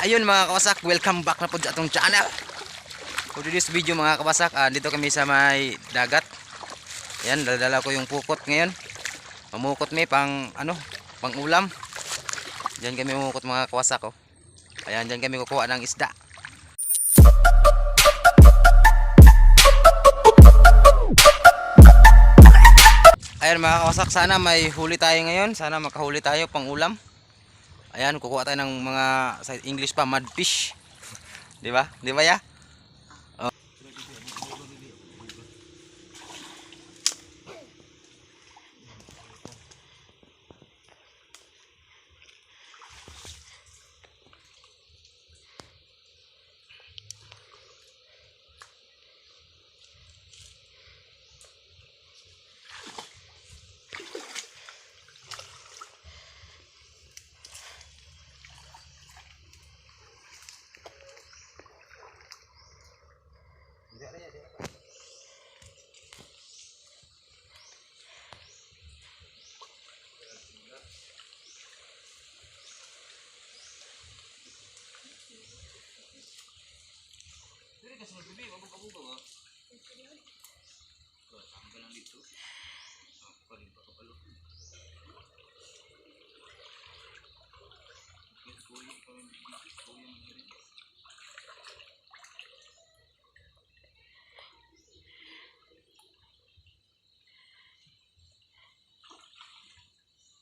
Ayun mga kawasak, welcome back na po sa atong channel. For this video mga kawasak, dito kami sa may dagat. Ayan, dala ko yung pukot ngayon. Mamukot may pang pang ulam. Diyan kami mamukot mga kawasak oh. Ayan, diyan kami kukuha ng isda. Ayan mga kawasak, sana may huli tayo ngayon. Sana makahuli tayo pang ulam. Ayan, kukuha tayo ng mga sa English pa, mudfish. 'Di ba? 'Di ba ya? Oh.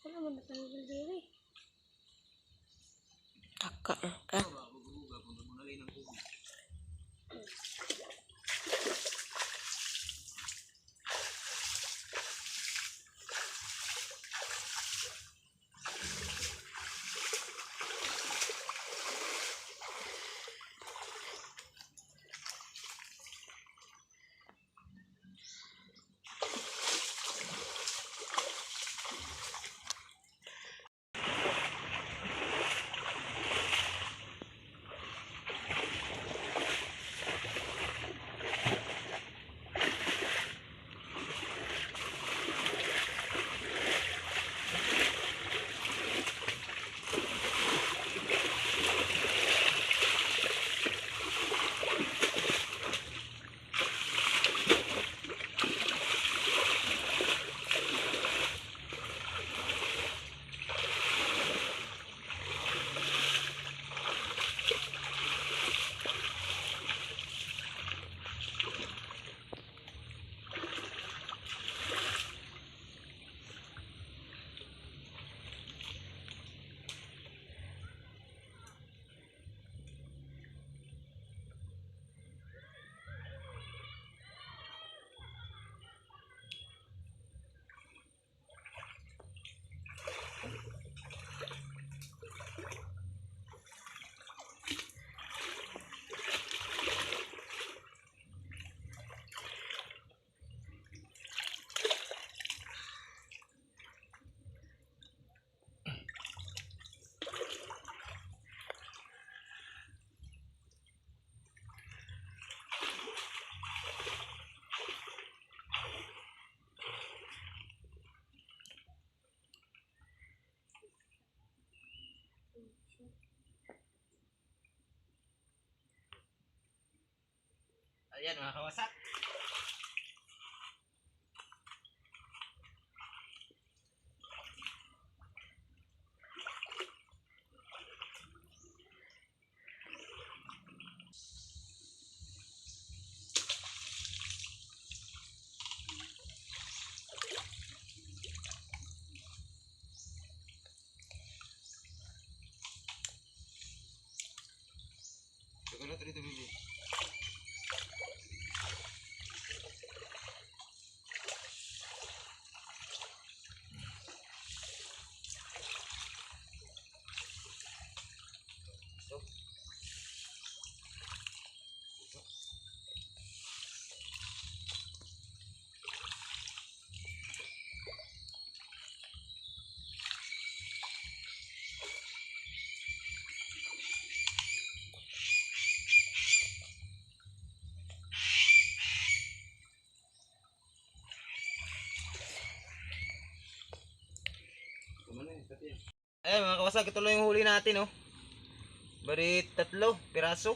Ano mo natanggal diri? Taka ka. Ayan mga kawasak. Chocolate rito bibi. Ayan mga kawasak, ito lang yung huli natin oh. Bali 3 piraso.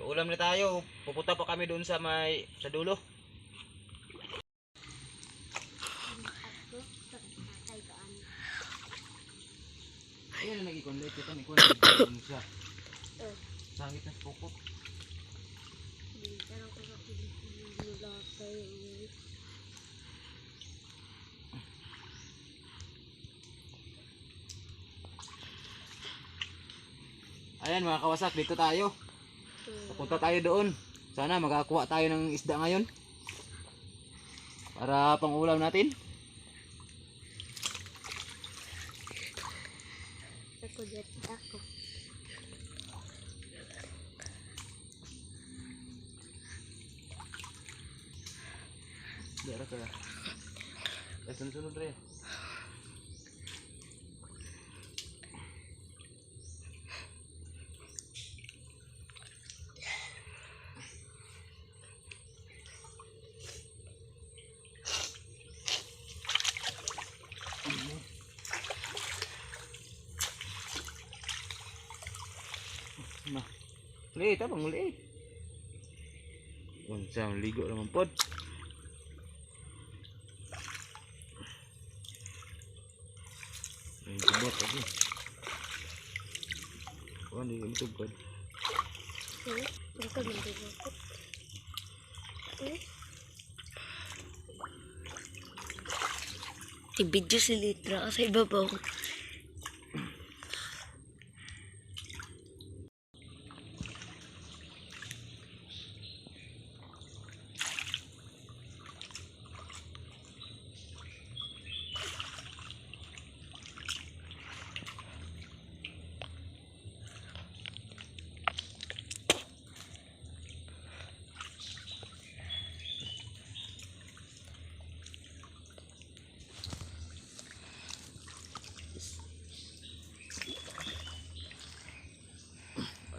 Ulam na tayo. Pupunta pa kami doon sa dulo. Ayan na nag-ikon ulit. Ito may kunin siya. Sangit na pukot. Ayan mga kawasak, dito tayo. Papunta tayo doon. Sana makakuha tayo ng isda ngayon. Para pang ulam natin. Ako. Dara ka. Sunod re. Nah, liit apa ngulit? Unsa ligo naman pod. Ang gubot lagi. Kuan di mitug pod. Ito din dito. Ibidyo si Litra sa ibabaw.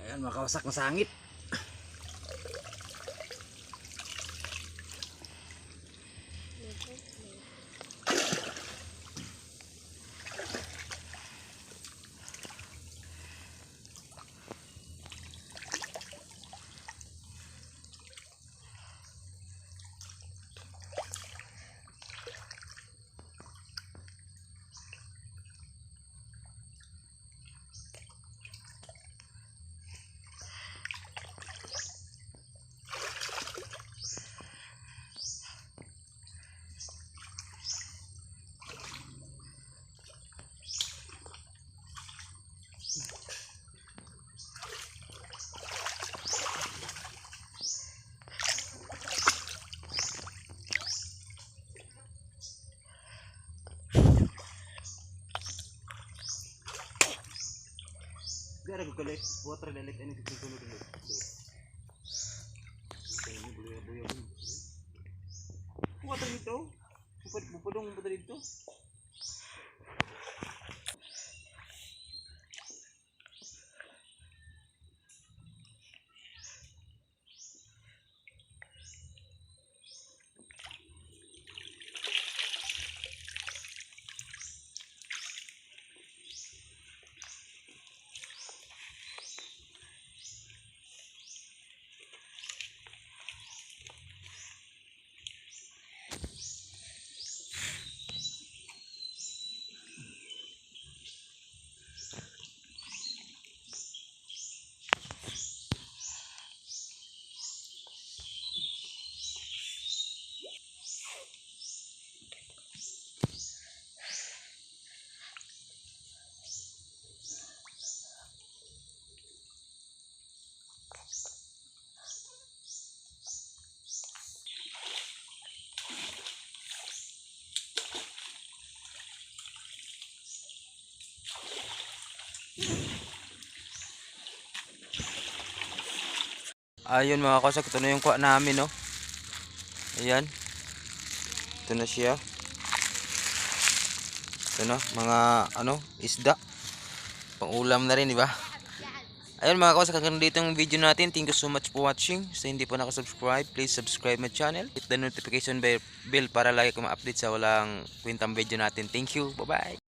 Ayan makawasak na sangit. Biar aku collect water dan light ini dulu dulu. Ini buaya-buaya pun. Water itu, bupedong itu. Ayun mga kasak, ito na yung kuha namin, no. Ayan. Ito na siya. Ito na, mga isda. Pang-ulam na rin, di ba? Ayun mga kasak, hanggang dito yung video natin. Thank you so much for watching. Sa hindi po nakasubscribe, please subscribe my channel. Hit the notification bell para lagi ko ma-update sa walang kwentang video natin. Thank you. Bye-bye.